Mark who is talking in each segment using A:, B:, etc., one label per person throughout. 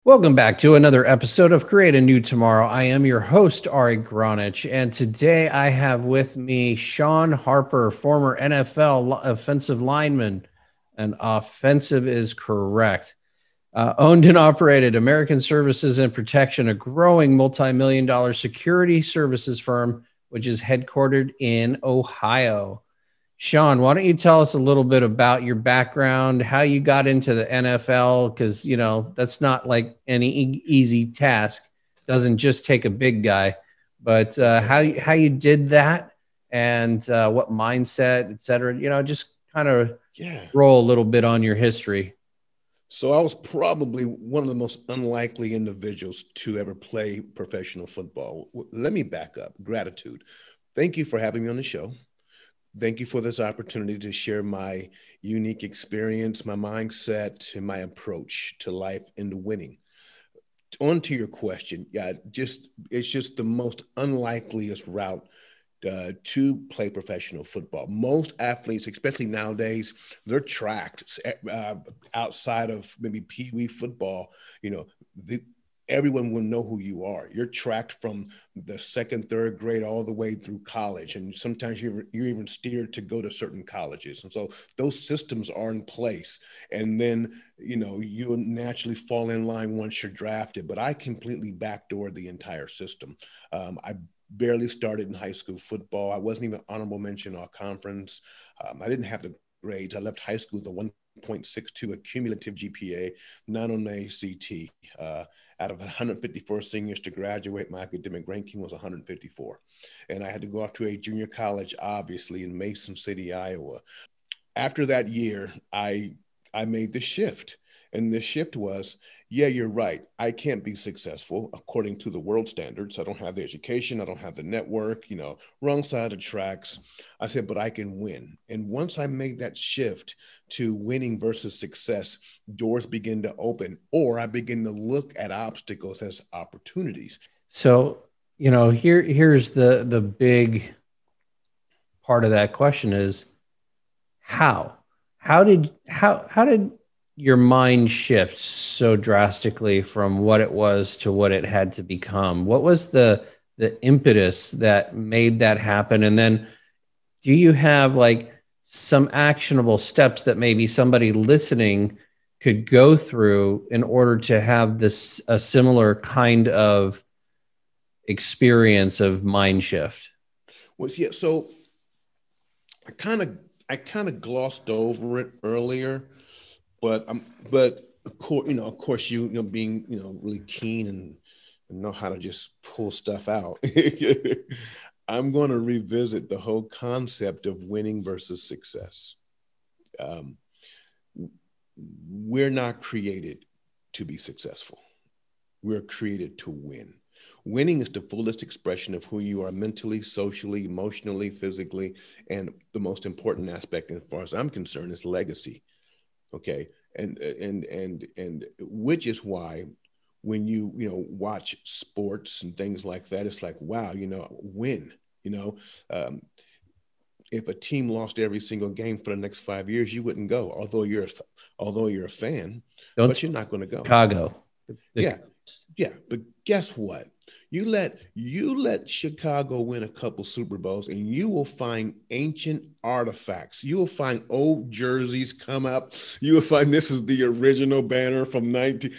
A: Welcome back to another episode of Create a New Tomorrow. I am your host, Ari Gronich, and today I have with me Shawn Harper, former NFL offensive lineman, and offensive is correct. Owned and operated American Services and Protection, a growing multi-million dollar security services firm, which is headquartered in Ohio. Shawn, why don't you tell us a little bit about your background, how you got into the NFL? Because, that's not like any easy task. Doesn't just take a big guy, but how you did that and what mindset, et cetera, just kind of roll a little bit on your history.
B: So I was probably one of the most unlikely individuals to ever play professional football. Let me back up. Gratitude. Thank you for having me on the show. Thank you for this opportunity to share my unique experience, my mindset, and my approach to life and to winning. On to your question. Yeah, it's just the most unlikeliest route to play professional football. Most athletes, especially nowadays, they're tracked outside of maybe Pee Wee football. Everyone will know who you are. You're tracked from the second, third grade all the way through college. And sometimes you're even steered to go to certain colleges. And so those systems are in place. And then, you'll naturally fall in line once you're drafted. But I completely backdoored the entire system. I barely started in high school football. I wasn't even honorable mention all conference. I didn't have the grades. I left high school with a 1.62 accumulative GPA, not on the ACT. Out of 154 seniors to graduate, my academic ranking was 154. And I had to go off to a junior college, obviously, in Mason City, Iowa. After that year, I made the shift. And the shift was, yeah, you're right. I can't be successful according to the world standards. I don't have the education. I don't have the network, wrong side of tracks. I said, but I can win. And once I made that shift to winning versus success, doors begin to open, or I begin to look at obstacles as opportunities.
A: So, here's the big part of that question is how did your mind shift so drastically from what it was to what it had to become? What was the impetus that made that happen? And then do you have like some actionable steps that maybe somebody listening could go through in order to have a similar kind of experience of mind shift?
B: Well, yeah, so I kind of glossed over it earlier, but of course, being really keen and know how to just pull stuff out. I'm going to revisit the whole concept of winning versus success. We're not created to be successful. We're created to win. Winning is the fullest expression of who you are mentally, socially, emotionally, physically, and the most important aspect, as far as I'm concerned, is legacy. Okay, and which is why when you watch sports and things like that, it's like, wow, win. If a team lost every single game for the next 5 years, you wouldn't go, although you're a fan, but you're not going to go.
A: Chicago.
B: Yeah, but guess what? You let Chicago win a couple Super Bowls, and you will find ancient artifacts. You will find old jerseys come up. You will find this is the original banner from 19.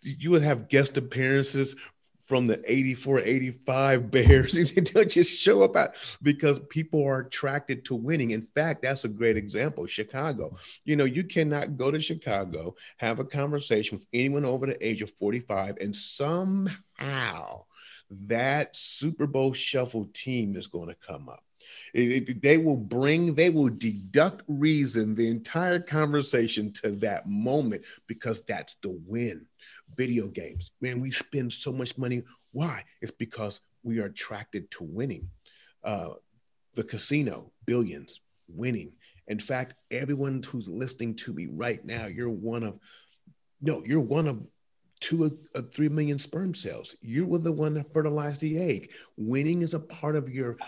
B: You would have guest appearances from the 84, 85 Bears. They'll just show up because people are attracted to winning. In fact, that's a great example. Chicago. You cannot go to Chicago, have a conversation with anyone over the age of 45, and somehow that Super Bowl shuffle team is going to come up. They will deduct reason the entire conversation to that moment because that's the win. Video games, man, we spend so much money. Why? It's because we are attracted to winning. The casino, billions, winning. In fact, everyone who's listening to me right now, you're one of 2 or 3 million sperm cells. You were the one that fertilized the egg. Winning is a part of your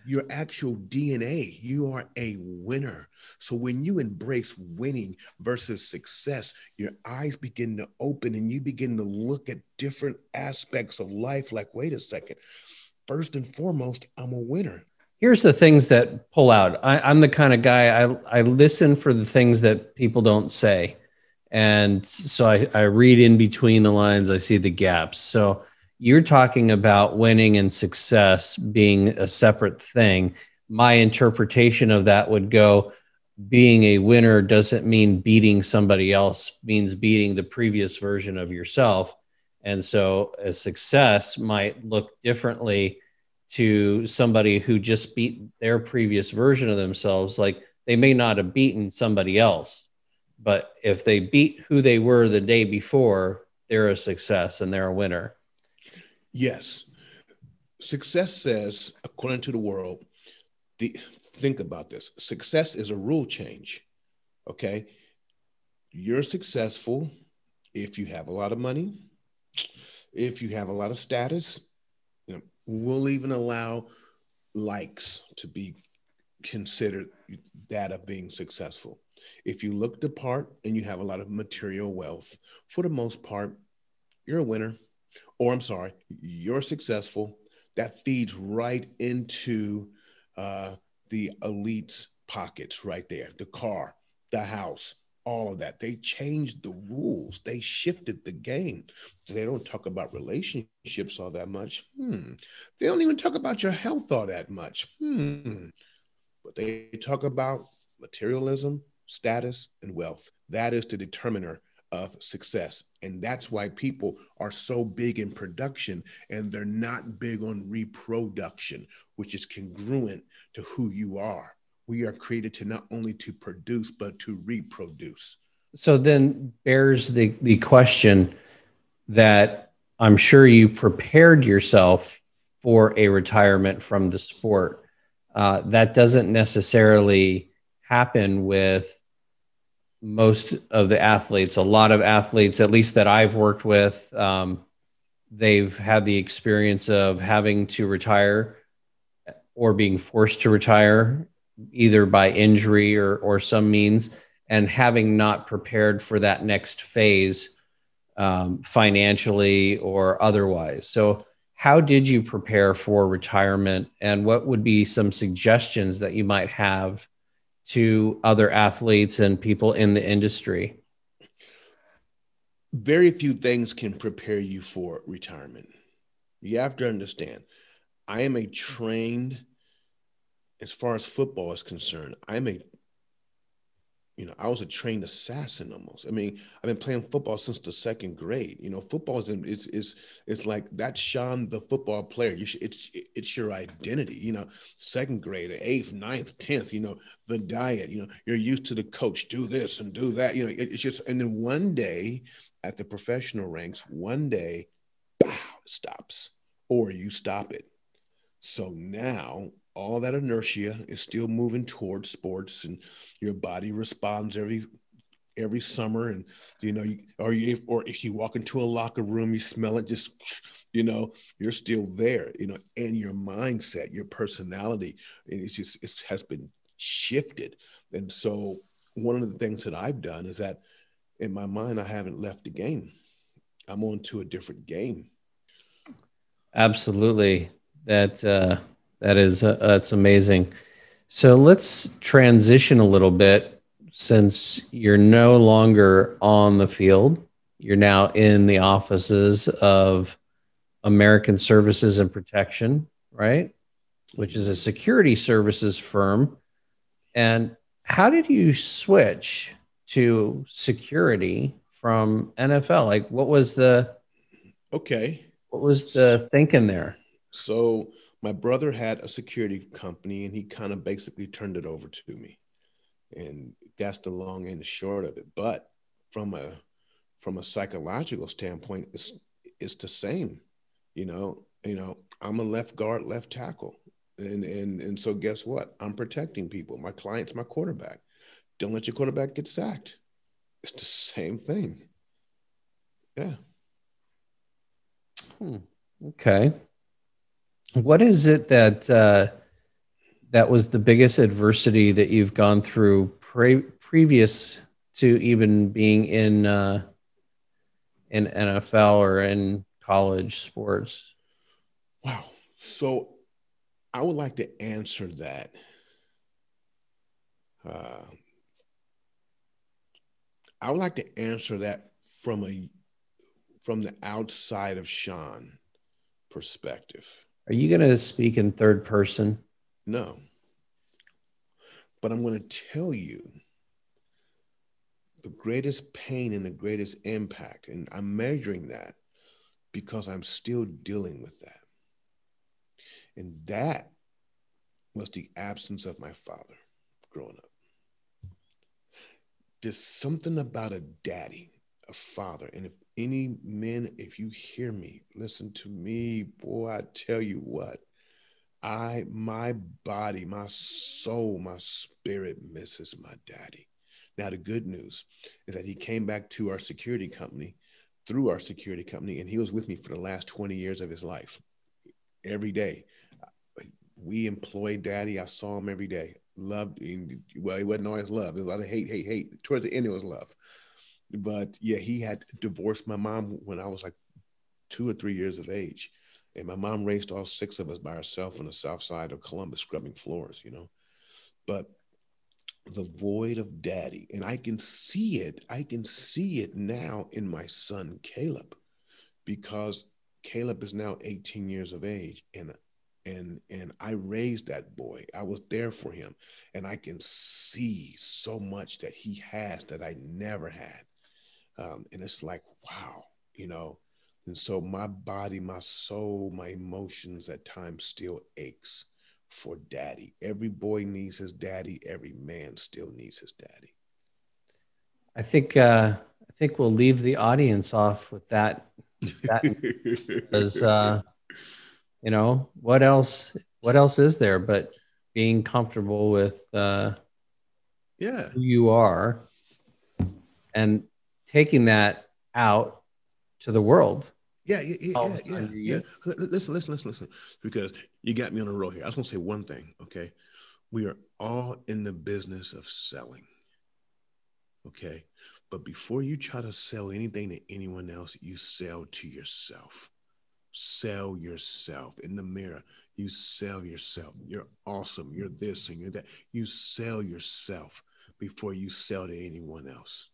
B: your actual DNA. You are a winner. So when you embrace winning versus success, your eyes begin to open and you begin to look at different aspects of life like, wait a second, first and foremost, I'm a winner.
A: Here's the things that pull out. I'm the kind of guy, I listen for the things that people don't say. And so I read in between the lines, I see the gaps. So you're talking about winning and success being a separate thing. My interpretation of that would go, being a winner doesn't mean beating somebody else, means beating the previous version of yourself. And so a success might look differently to somebody who just beat their previous version of themselves. Like they may not have beaten somebody else, but if they beat who they were the day before, they're a success and they're a winner.
B: Yes. Success says, according to the world, think about this. Success is a rule change. Okay. You're successful if you have a lot of money, if you have a lot of status. We'll even allow likes to be considered that of being successful. If you look the part and you have a lot of material wealth, for the most part, you're a winner. Or I'm sorry, you're successful. That feeds right into the elite's pockets right there. The car, the house, all of that. They changed the rules. They shifted the game. They don't talk about relationships all that much. They don't even talk about your health all that much. But they talk about materialism, status, and wealth. That is the determiner of success. And that's why people are so big in production and they're not big on reproduction, which is congruent to who you are. We are created to not only to produce, but to reproduce.
A: So then bears the question that I'm sure you prepared yourself for a retirement from the sport. That doesn't necessarily happen with most of the athletes. A lot of athletes, at least that I've worked with, they've had the experience of having to retire or being forced to retire either by injury or some means, and having not prepared for that next phase financially or otherwise. So how did you prepare for retirement, and what would be some suggestions that you might have to other athletes and people in the industry?
B: Very few things can prepare you for retirement. You have to understand, I am a trained, as far as football is concerned, I was a trained assassin almost. I mean, I've been playing football since the second grade. Football is like that's Shawn, the football player. It's your identity. Second grade, eighth, ninth, 10th. The diet. You're used to the coach. Do this and do that. It's just. And then one day, at the professional ranks, one day, bow, it stops, or you stop it. So now all that inertia is still moving towards sports, and your body responds every summer. And or if you walk into a locker room, you smell it, just you're still there. And your mindset, your personality, it has been shifted. And so one of the things that I've done is that in my mind, I haven't left the game. I'm on to a different game.
A: Absolutely. That's amazing. So let's transition a little bit, since you're no longer on the field. You're now in the offices of American Services and Protection, right? Which is a security services firm. And how did you switch to security from NFL? Like, what was the thinking there?
B: So my brother had a security company, and he kind of basically turned it over to me, and that's the long and the short of it. But from a psychological standpoint, it's the same. I'm a left guard, left tackle, and so guess what? I'm protecting people. My client's my quarterback. Don't let your quarterback get sacked. It's the same thing. Yeah.
A: Okay. What is it that that was the biggest adversity that you've gone through previous to even being in NFL or in college sports?
B: Wow. So I would like to answer that. I would like to answer that from the outside of Shawn perspective.
A: Are you going to speak in third person?
B: No. But I'm going to tell you the greatest pain and the greatest impact, and I'm measuring that because I'm still dealing with that. And that was the absence of my father growing up. There's something about a daddy, a father. And if any men, if you hear me, listen to me, boy, I tell you what, my body, my soul, my spirit misses my daddy. Now, the good news is that he came back to our security company, through our security company, and he was with me for the last 20 years of his life. Every day. We employed daddy. I saw him every day. Loved him. Well, he wasn't always love. There was a lot of hate. Towards the end, it was love. But yeah, he had divorced my mom when I was like 2 or 3 years of age. And my mom raised all 6 of us by herself on the south side of Columbus, scrubbing floors, you know. But the void of daddy, and I can see it now in my son, Caleb, because Caleb is now 18 years of age. And I raised that boy. I was there for him. And I can see so much that he has that I never had. And it's like, wow, you know. And so my body, my soul, my emotions at times still aches for daddy. Every boy needs his daddy. Every man still needs his daddy.
A: I think we'll leave the audience off with that. Because you know, what else is there but being comfortable with who you are and taking that out to the world.
B: Yeah. Listen, because you got me on a roll here. I just want to say one thing, okay? We are all in the business of selling, okay? But before you try to sell anything to anyone else, you sell to yourself. Sell yourself in the mirror. You sell yourself. You're awesome. You're this and you're that. You sell yourself before you sell to anyone else.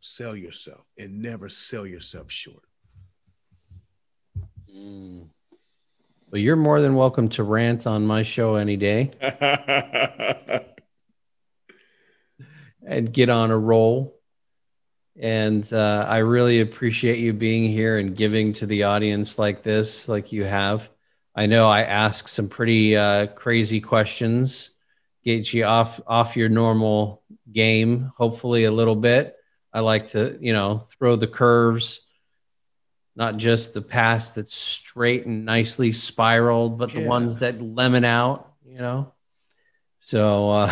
B: Sell yourself and never sell yourself short.
A: Well, you're more than welcome to rant on my show any day and get on a roll. And I really appreciate you being here and giving to the audience like this, like you have. I know I ask some pretty crazy questions, get you off your normal game, hopefully a little bit. I like to, you know, throw the curves, not just the path that's straight and nicely spiraled, but the ones that lemon out, you know. So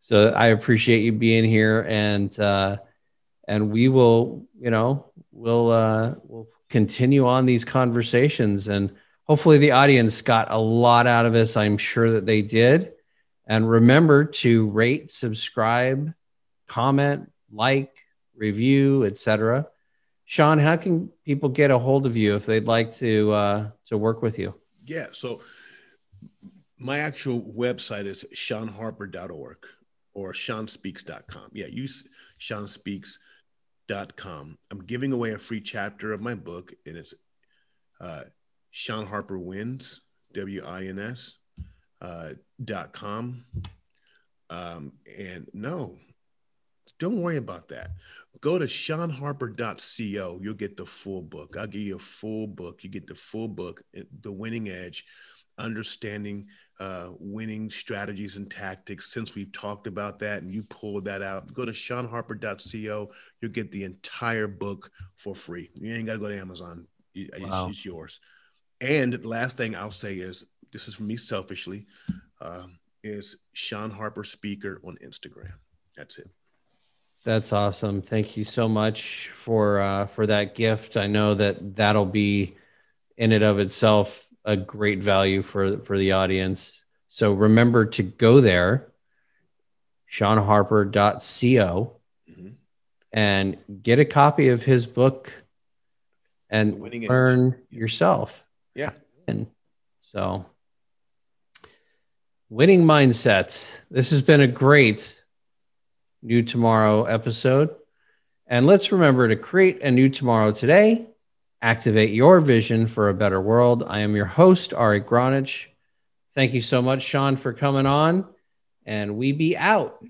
A: so I appreciate you being here, and we will, you know, we'll continue on these conversations, and hopefully the audience got a lot out of this. I'm sure that they did. And remember to rate, subscribe, comment, like, review, etc. Shawn, how can people get a hold of you if they'd like to work with you?
B: Yeah, so my actual website is shawnharper.org or shawnspeaks.com. Yeah, use shawnspeaks.com. I'm giving away a free chapter of my book, and it's Shawn Harper Wins, WINS, .com. And no, don't worry about that. Go to shawnharper.co. You'll get the full book. I'll give you a full book. You get the full book, The Winning Edge, Understanding Winning Strategies and Tactics. Since we've talked about that and you pulled that out, go to shawnharper.co. You'll get the entire book for free. You ain't got to go to Amazon. It's yours. And the last thing I'll say is, this is for me selfishly, is Shawn Harper Speaker on Instagram. That's it.
A: That's awesome. Thank you so much for that gift. I know that that'll be in and of itself a great value for the audience. So remember to go there, ShawnHarper.co, and get a copy of his book and learn yourself.
B: Yeah.
A: And so, winning mindset. This has been a great New Tomorrow episode. And let's remember to create a new tomorrow today. Activate your vision for a better world. I am your host, Ari Gronich. Thank you so much, Shawn, for coming on. And we be out.